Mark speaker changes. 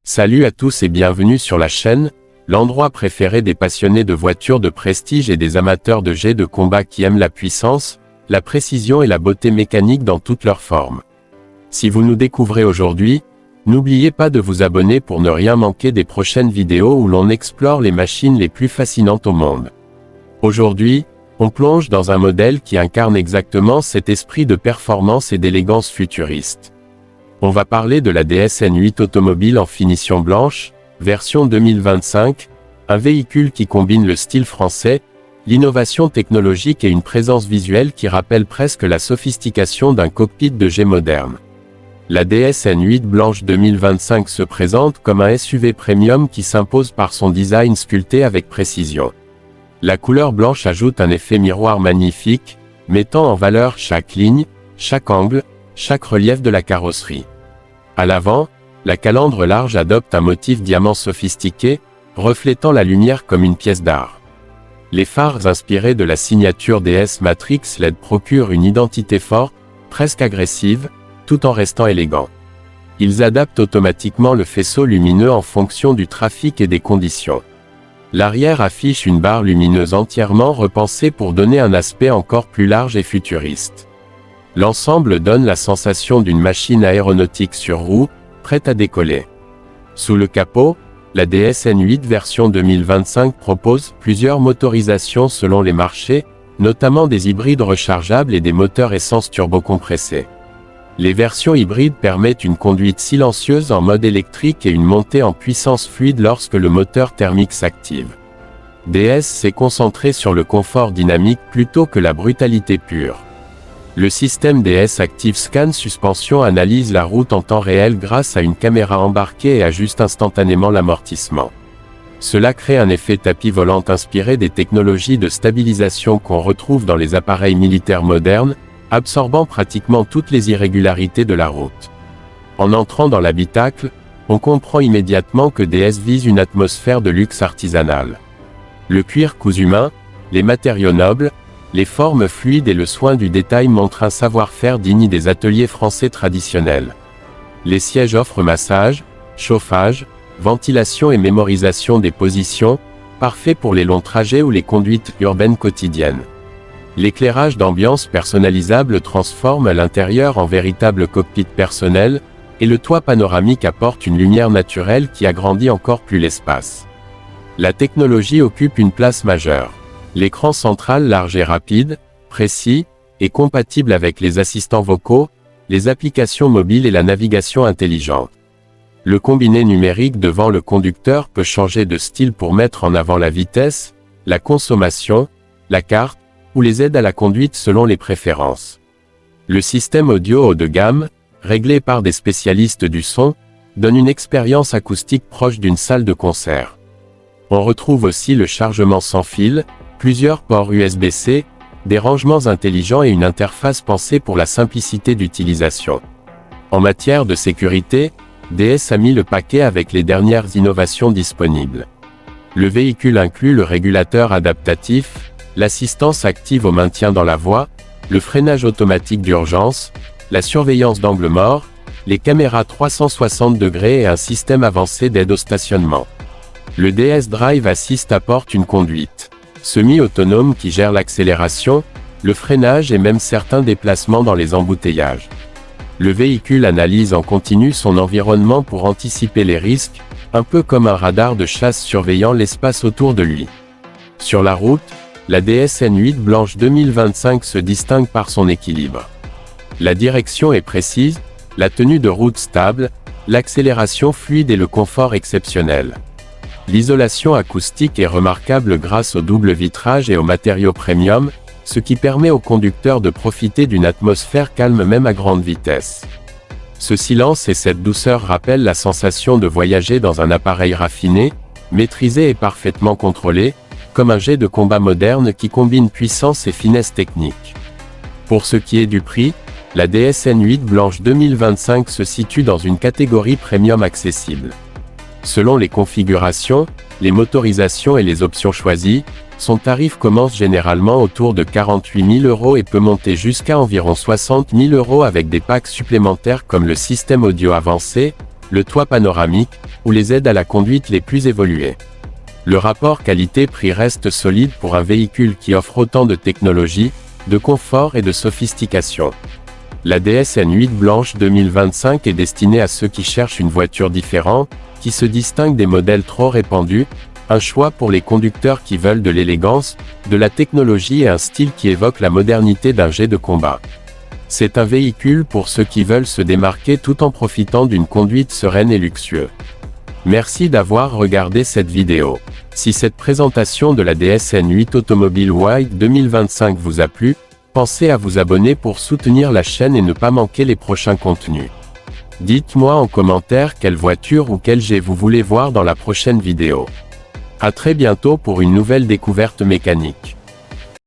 Speaker 1: Salut à tous et bienvenue sur la chaîne, l'endroit préféré des passionnés de voitures de prestige et des amateurs de jets de combat qui aiment la puissance, la précision et la beauté mécanique dans toutes leurs formes. Si vous nous découvrez aujourd'hui, n'oubliez pas de vous abonner pour ne rien manquer des prochaines vidéos où l'on explore les machines les plus fascinantes au monde. Aujourd'hui, on plonge dans un modèle qui incarne exactement cet esprit de performance et d'élégance futuriste. On va parler de la DS-N8 automobile en finition blanche, version 2025, un véhicule qui combine le style français, l'innovation technologique et une présence visuelle qui rappelle presque la sophistication d'un cockpit de jet moderne. La DS-N8 blanche 2025 se présente comme un SUV premium qui s'impose par son design sculpté avec précision. La couleur blanche ajoute un effet miroir magnifique, mettant en valeur chaque ligne, chaque angle, chaque relief de la carrosserie. À l'avant, la calandre large adopte un motif diamant sophistiqué, reflétant la lumière comme une pièce d'art. Les phares inspirés de la signature DS Matrix LED procurent une identité forte, presque agressive, tout en restant élégants. Ils adaptent automatiquement le faisceau lumineux en fonction du trafic et des conditions. L'arrière affiche une barre lumineuse entièrement repensée pour donner un aspect encore plus large et futuriste. L'ensemble donne la sensation d'une machine aéronautique sur roues, prête à décoller. Sous le capot, la DS-N8 version 2025 propose plusieurs motorisations selon les marchés, notamment des hybrides rechargeables et des moteurs essence turbocompressés. Les versions hybrides permettent une conduite silencieuse en mode électrique et une montée en puissance fluide lorsque le moteur thermique s'active. DS s'est concentré sur le confort dynamique plutôt que la brutalité pure. Le système DS Active Scan Suspension analyse la route en temps réel grâce à une caméra embarquée et ajuste instantanément l'amortissement. Cela crée un effet tapis volant inspiré des technologies de stabilisation qu'on retrouve dans les appareils militaires modernes, absorbant pratiquement toutes les irrégularités de la route. En entrant dans l'habitacle, on comprend immédiatement que DS vise une atmosphère de luxe artisanal. Le cuir cousu main, les matériaux nobles, les formes fluides et le soin du détail montrent un savoir-faire digne des ateliers français traditionnels. Les sièges offrent massage, chauffage, ventilation et mémorisation des positions, parfaits pour les longs trajets ou les conduites urbaines quotidiennes. L'éclairage d'ambiance personnalisable transforme l'intérieur en véritable cockpit personnel, et le toit panoramique apporte une lumière naturelle qui agrandit encore plus l'espace. La technologie occupe une place majeure. L'écran central large et rapide, précis, est compatible avec les assistants vocaux, les applications mobiles et la navigation intelligente. Le combiné numérique devant le conducteur peut changer de style pour mettre en avant la vitesse, la consommation, la carte, ou les aides à la conduite selon les préférences. Le système audio haut de gamme, réglé par des spécialistes du son, donne une expérience acoustique proche d'une salle de concert. On retrouve aussi le chargement sans fil, plusieurs ports USB-C, des rangements intelligents et une interface pensée pour la simplicité d'utilisation. En matière de sécurité, DS a mis le paquet avec les dernières innovations disponibles. Le véhicule inclut le régulateur adaptatif, l'assistance active au maintien dans la voie, le freinage automatique d'urgence, la surveillance d'angle mort, les caméras 360 degrés et un système avancé d'aide au stationnement. Le DS Drive Assist apporte une conduite semi-autonome qui gère l'accélération, le freinage et même certains déplacements dans les embouteillages. Le véhicule analyse en continu son environnement pour anticiper les risques, un peu comme un radar de chasse surveillant l'espace autour de lui. Sur la route, la DS-N8 blanche 2025 se distingue par son équilibre. La direction est précise, la tenue de route stable, l'accélération fluide et le confort exceptionnel. L'isolation acoustique est remarquable grâce au double vitrage et aux matériaux premium, ce qui permet au conducteur de profiter d'une atmosphère calme même à grande vitesse. Ce silence et cette douceur rappellent la sensation de voyager dans un appareil raffiné, maîtrisé et parfaitement contrôlé, comme un jet de combat moderne qui combine puissance et finesse technique. Pour ce qui est du prix, la DS-N8 blanche 2025 se situe dans une catégorie premium accessible. Selon les configurations, les motorisations et les options choisies, son tarif commence généralement autour de 48 000 € et peut monter jusqu'à environ 60 000 € avec des packs supplémentaires comme le système audio avancé, le toit panoramique, ou les aides à la conduite les plus évoluées. Le rapport qualité-prix reste solide pour un véhicule qui offre autant de technologie, de confort et de sophistication. La DSN 8 blanche 2025 est destinée à ceux qui cherchent une voiture différente, qui se distingue des modèles trop répandus, un choix pour les conducteurs qui veulent de l'élégance, de la technologie et un style qui évoque la modernité d'un jet de combat. C'est un véhicule pour ceux qui veulent se démarquer tout en profitant d'une conduite sereine et luxueuse. Merci d'avoir regardé cette vidéo. Si cette présentation de la DSN 8 Automobile White 2025 vous a plu, pensez à vous abonner pour soutenir la chaîne et ne pas manquer les prochains contenus. Dites-moi en commentaire quelle voiture ou quel jet vous voulez voir dans la prochaine vidéo. À très bientôt pour une nouvelle découverte mécanique.